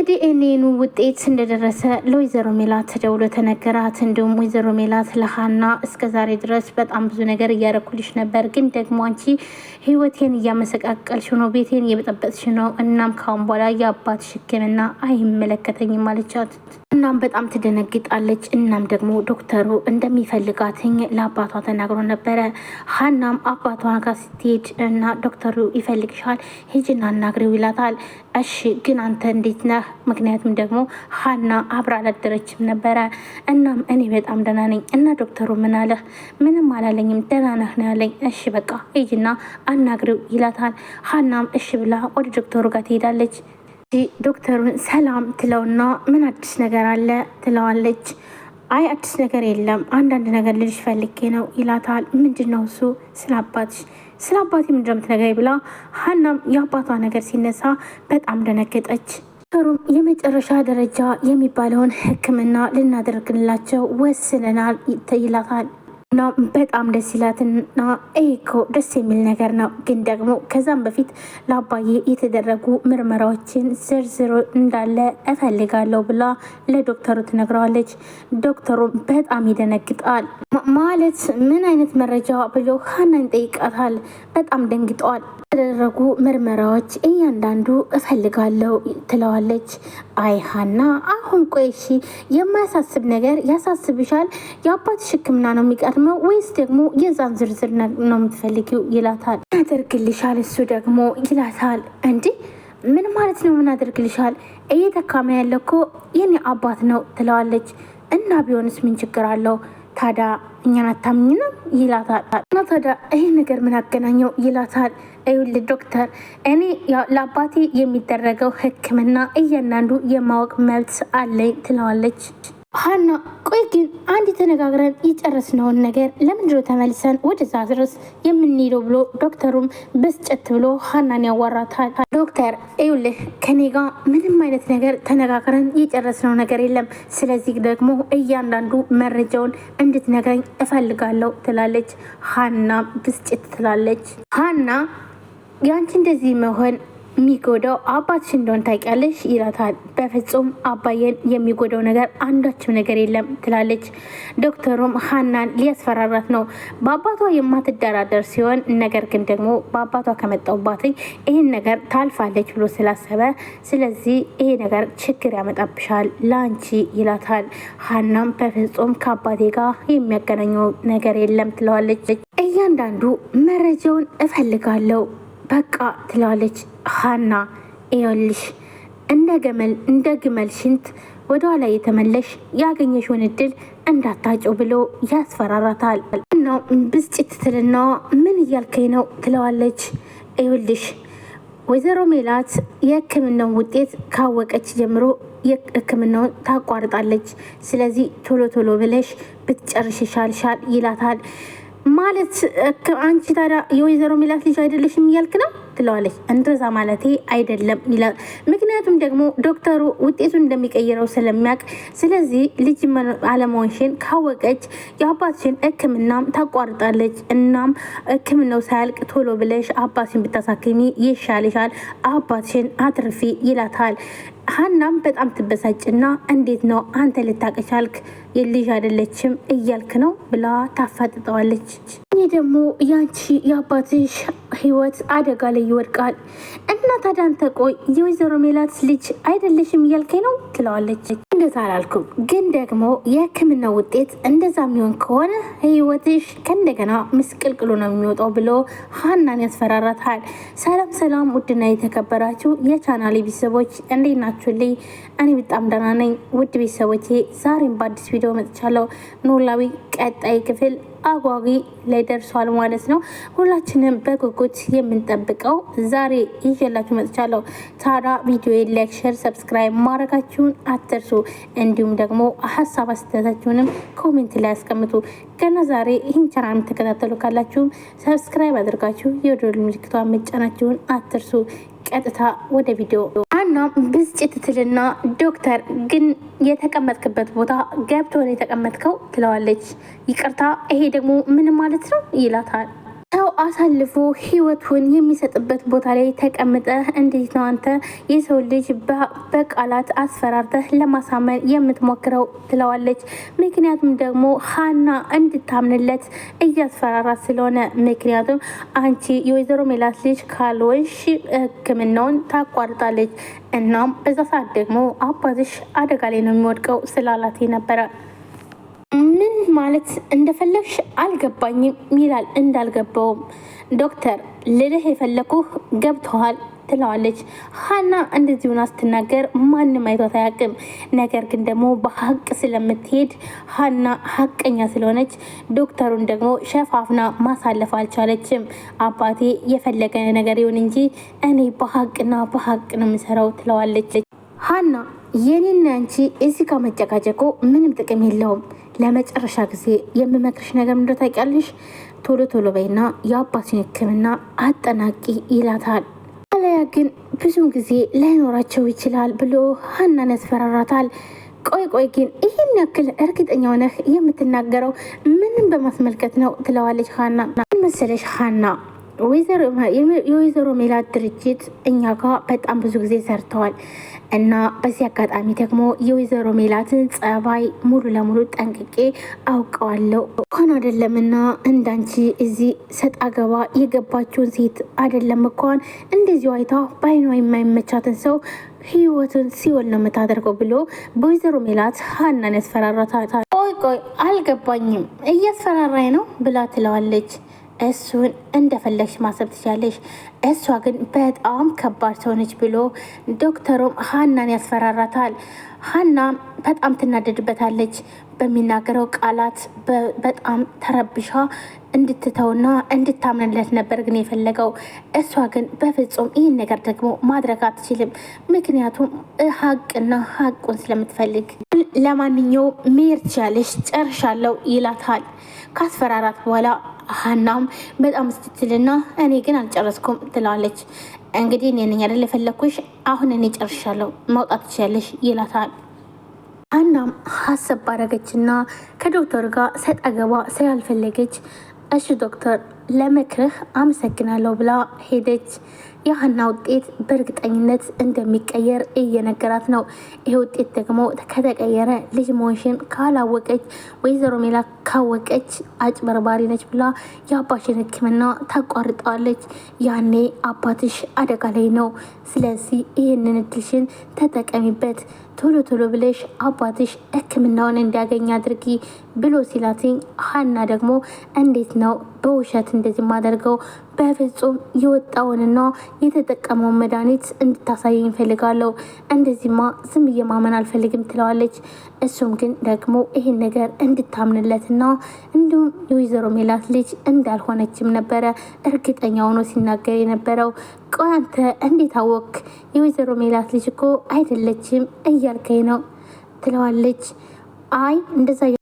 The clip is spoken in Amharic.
የዲኤንኤኑ ውጤት እንደደረሰ ለወይዘሮ ሜላት ተደውሎ ተነገራት። እንዲሁም ወይዘሮ ሜላት ለሀና እስከ ዛሬ ድረስ በጣም ብዙ ነገር እያረኩልሽ ነበር፣ ግን ደግሞ አንቺ ህይወቴን እያመሰቃቀልሽ ነው፣ ቤቴን እየበጠበጥሽ ነው። እናም ካሁን በኋላ የአባትሽ ሕክምና አይመለከተኝም አለቻት። እናም በጣም ትደነግጣለች። እናም ደግሞ ዶክተሩ እንደሚፈልጋትኝ ለአባቷ ተናግሮ ነበረ። ሀናም አባቷ ጋር ስትሄድ እና ዶክተሩ ይፈልግሻል ሂጂና አናግሪው ይላታል። እሺ ግን አንተ እንዴት ነህ? ምክንያቱም ደግሞ ሀና አብራ አላደረችም ነበረ። እናም እኔ በጣም ደህና ነኝ እና ዶክተሩ ምን አለህ? ምንም አላለኝም ደህና ነህ ነው ያለኝ። እሺ በቃ ሂጂና አናግሪው ይላታል። ሀናም እሺ ብላ ወደ ዶክተሩ ጋር ትሄዳለች። ዶክተሩን ሰላም ትለውና ምን አዲስ ነገር አለ ትለዋለች። አይ አዲስ ነገር የለም አንዳንድ ነገር ልልሽ ፈልጌ ነው ይላታል። ምንድን ነው እሱ? ስለ አባቴ ምንድን ነው የምትነግረኝ ብላ ሀናም የአባቷ ነገር ሲነሳ በጣም ደነገጠች። ዶክተሩም የመጨረሻ ደረጃ የሚባለውን ሕክምና ልናደርግላቸው ወስነናል ይላታል። እና በጣም ደስ ይላትና ይሄ እኮ ደስ የሚል ነገር ነው፣ ግን ደግሞ ከዛም በፊት ለአባዬ የተደረጉ ምርመራዎችን ዝርዝሩ እንዳለ እፈልጋለሁ ብላ ለዶክተሩ ትነግረዋለች። ዶክተሩ በጣም ይደነግጣል። ማለት ምን አይነት መረጃ ብሎ ሀናን ይጠይቃታል። በጣም ደንግጠዋል። የተደረጉ ምርመራዎች እያንዳንዱ እፈልጋለሁ ትለዋለች። አይ ሀና አሁን ቆይ እሺ የማያሳስብ ነገር ያሳስብሻል? የአባትሽ ሕክምና ነው የሚቀድመው ወይስ ደግሞ የዛን ዝርዝር ነው የምትፈልጊው ይላታል። ያደርግልሻል እሱ ደግሞ ይላታል። እንዴ ምን ማለት ነው? ምን አደርግልሻል? እየተካመ ያለ እኮ የኔ አባት ነው ትለዋለች። እና ቢሆንስ ምን ችግር አለው? ታዲያ እኛን አታምኝንም ይላታል። እና ታዲያ ይህ ነገር ምን አገናኘው ይላታል። ይኸውልህ ዶክተር እኔ ለአባቴ የሚደረገው ሕክምና እያንዳንዱ የማወቅ መብት አለኝ ትለዋለች። ሀና ቆይ ግን አንድ ተነጋግረን የጨረስነውን ነገር ለምንድነው ተመልሰን ወደዛ ድረስ የምንሄደው ብሎ ዶክተሩም በስጨት ብሎ ሀናን ያዋራታል። ዶክተር ይኸውልህ ከኔ ጋር ምንም አይነት ነገር ተነጋግረን የጨረስነው ነገር የለም፣ ስለዚህ ደግሞ እያንዳንዱ መረጃውን እንድትነግረኝ እፈልጋለሁ ትላለች። ሀና ብስጭት ትላለች። ሀና ያንቺ እንደዚህ መሆን የሚጎዳው አባትሽ እንደሆን ታውቂያለሽ ይላታል። በፍጹም አባዬን የሚጎዳው ነገር አንዳችም ነገር የለም ትላለች። ዶክተሩም ሀናን ሊያስፈራራት ነው። በአባቷ የማትደራደር ሲሆን ነገር ግን ደግሞ በአባቷ ከመጣውባት ይህን ነገር ታልፋለች ብሎ ስላሰበ ስለዚህ ይሄ ነገር ችግር ያመጣብሻል ለአንቺ ይላታል። ሀናም በፍጹም ከአባቴ ጋር የሚያገናኘው ነገር የለም ትለዋለች። እያንዳንዱ መረጃውን እፈልጋለሁ በቃ ትላለች። ሀና ይኸውልሽ እንደ ግመል ሽንት ወደ ኋላ የተመለሽ ያገኘሽውን እድል እንዳታጨው ብሎ ያስፈራራታል። እናው ብስጭት ትልና ምን እያልከኝ ነው ትለዋለች። ይኸውልሽ ወይዘሮ ሜላት የሕክምናውን ውጤት ካወቀች ጀምሮ የሕክምናውን ታቋርጣለች። ስለዚህ ቶሎ ቶሎ ብለሽ ብትጨርሽ ይሻልሻል ይላታል። ማለት አንቺ ታዲያ የወይዘሮ ሜላት ልጅ አይደለሽም እያልክ ነው ትለዋለች። እንደዛ ማለቴ አይደለም ይላል። ምክንያቱም ደግሞ ዶክተሩ ውጤቱን እንደሚቀይረው ስለሚያውቅ ስለዚህ ልጅ አለመሆንሽን ካወቀች የአባትሽን ሕክምናም ታቋርጣለች። እናም ሕክምናው ሳያልቅ ቶሎ ብለሽ አባትሽን ብታሳክሚ ይሻልሻል፣ አባትሽን አትርፊ ይላታል። ሀናም በጣም ትበሳጭና እንዴት ነው አንተ ልታቀቻልክ የልጅ አይደለችም እያልክ ነው ብላ ታፋጥጠዋለች። እኔ ደግሞ ያንቺ የአባትሽ ህይወት አደጋ ላይ ይወድቃል እና ታዲያ አንተ ቆይ የወይዘሮ ሜላት ልጅ አይደለሽም እያልከኝ ነው ትለዋለች። እንደዛ አላልኩም፣ ግን ደግሞ የሕክምና ውጤት እንደዛ የሚሆን ከሆነ ህይወትሽ ከእንደገና ምስቅልቅሉ ነው የሚወጣው ብሎ ሀናን ያስፈራራታል። ሰላም ሰላም፣ ውድና የተከበራችሁ የቻናሌ ቤተሰቦች እንዴት ናችሁልኝ? እኔ በጣም ደህና ነኝ። ውድ ቤተሰቦቼ ዛሬም በአዲስ ቪዲዮ መጥቻለሁ። ኖላዊ ቀጣይ ክፍል አጓጊ ላይ ደርሷል ማለት ነው። ሁላችንም በጉጉት የምንጠብቀው ዛሬ ይዤላችሁ መጥቻለሁ። ታዲያ ቪዲዮ ላይክ፣ ሼር፣ ሰብስክራይብ ማድረጋችሁን አትርሱ። እንዲሁም ደግሞ ሀሳብ አስተያየታችሁንም ኮሜንት ላይ ያስቀምጡ። ገና ዛሬ ይህን ቻናል የምትከታተሉ ካላችሁም ሰብስክራይብ አድርጋችሁ የደወል ምልክቷን መጫናችሁን አትርሱ። ቀጥታ ወደ ቪዲዮ። ሀና ብስጭት ትልና ዶክተር ግን የተቀመጥክበት ቦታ ገብቶ ነው የተቀመጥከው ትለዋለች። ይቅርታ ይሄ ደግሞ ምን ማለት ነው ይላታል። ሰው አሳልፎ ህይወቱን የሚሰጥበት ቦታ ላይ ተቀምጠህ እንዴት ነው አንተ የሰው ልጅ በቃላት አስፈራርተህ ለማሳመን የምትሞክረው? ትለዋለች። ምክንያቱም ደግሞ ሀና እንድታምንለት እያስፈራራት ስለሆነ፣ ምክንያቱም አንቺ የወይዘሮ ሜላት ልጅ ካልሆንሽ ሕክምናውን ታቋርጣለች። እናም በዛ ሰዓት ደግሞ አባትሽ አደጋ ላይ ነው የሚወድቀው ስላላት ነበረ። ምን ማለት እንደፈለግሽ አልገባኝም ይላል። እንዳልገባውም ዶክተር ልልህ የፈለኩህ ገብተዋል ትለዋለች። ሀና እንደዚሁን ስትናገር ማንም አይቷት አያውቅም። ነገር ግን ደግሞ በሀቅ ስለምትሄድ ሀና ሀቀኛ ስለሆነች ዶክተሩን ደግሞ ሸፋፍና ማሳለፍ አልቻለችም። አባቴ የፈለገ ነገር ይሁን እንጂ እኔ በሀቅና በሀቅ ነው የምሰራው ትለዋለች። ሀና የኔና አንቺ እዚህ ጋር መጨቃጨቁ ምንም ጥቅም የለውም። ለመጨረሻ ጊዜ የምመክርሽ ነገር ምንድን ታውቂያለሽ? ቶሎ ቶሎ በይና የአባትን ሕክምና አጠናቂ ይላታል። አለያ ግን ብዙም ጊዜ ላይኖራቸው ይችላል ብሎ ሀናን ያስፈራራታል። ቆይ ግን ይህን ያክል እርግጠኛ ሆነህ የምትናገረው ምንም በማስመልከት ነው? ትለዋለች ሀና። መሰለሽ ሀና የወይዘሮ ሜላት ድርጅት እኛ ጋር በጣም ብዙ ጊዜ ሰርተዋል እና በዚህ አጋጣሚ ደግሞ የወይዘሮ ሜላትን ጸባይ ሙሉ ለሙሉ ጠንቅቄ አውቀዋለሁ። እንኳን አይደለምና እንዳንቺ እዚህ ሰጥ አገባ የገባችውን ሴት አይደለም እንኳን እንደዚሁ አይታ በአይኗ የማይመቻትን ሰው ህይወቱን ሲወል ነው የምታደርገው ብሎ በወይዘሮ ሜላት ሀናን ያስፈራራታል። ቆይ አልገባኝም፣ እያስፈራራኝ ነው ብላ ትለዋለች። እሱን እንደፈለግሽ ማሰብ ትችላለሽ፣ እሷ ግን በጣም ከባድ ሰው ነች ብሎ ዶክተሩም ሀናን ያስፈራራታል። ሀና በጣም ትናደድበታለች። በሚናገረው ቃላት በጣም ተረብሻ እንድትተውና እንድታምንለት ነበር ግን የፈለገው። እሷ ግን በፍጹም ይህን ነገር ደግሞ ማድረግ አትችልም፣ ምክንያቱም ሀቅና ሀቁን ስለምትፈልግ። ለማንኛውም መሄድ ትችያለሽ፣ ጨርሻለሁ ይላታል። ካስፈራራት በኋላ ሀናም በጣም ስትትልና እኔ ግን አልጨረስኩም ትላለች። እንግዲህ እኔ ነኝ አይደል የፈለግኩሽ፣ አሁን እኔ ጨርሻለሁ፣ መውጣት ትችያለሽ ይላታል። ሀናም ሀሳብ ባረገችና ከዶክተር ጋር ሰጥ አገባ ስላልፈለገች እሺ ዶክተር ለምክርህ አመሰግናለሁ ብላ ሄደች። የሀና ውጤት በእርግጠኝነት እንደሚቀየር እየነገራት ነው። ይህ ውጤት ደግሞ ከተቀየረ ልጅ መሆንሽን ካላወቀች ወይዘሮ ሜላት ካወቀች አጭበርባሪ ነች ብላ የአባሽን ሕክምና ታቋርጠዋለች። ያኔ አባትሽ አደጋ ላይ ነው። ስለዚህ ይህንን እድልሽን ተጠቀሚበት፣ ቶሎ ቶሎ ብለሽ አባትሽ ሕክምናውን እንዲያገኝ አድርጊ ብሎ ሲላትኝ ሀና ደግሞ እንዴት ነው በውሸት እንደዚህ ማደርገው? በፍጹም የወጣውንና የተጠቀመውን መድኃኒት እንድታሳየኝ እፈልጋለሁ። እንደዚህማ ዝም ብዬ ማመን አልፈልግም ትለዋለች። እሱም ግን ደግሞ ይህን ነገር እንድታምንለትና እንዲሁም የወይዘሮ ሜላት ልጅ እንዳልሆነችም ነበረ እርግጠኛ ሆኖ ሲናገር የነበረው። ቆይ አንተ እንዴት አወክ? የወይዘሮ ሜላት ልጅ እኮ አይደለችም እያልከኝ ነው ትለዋለች። አይ እንደዛ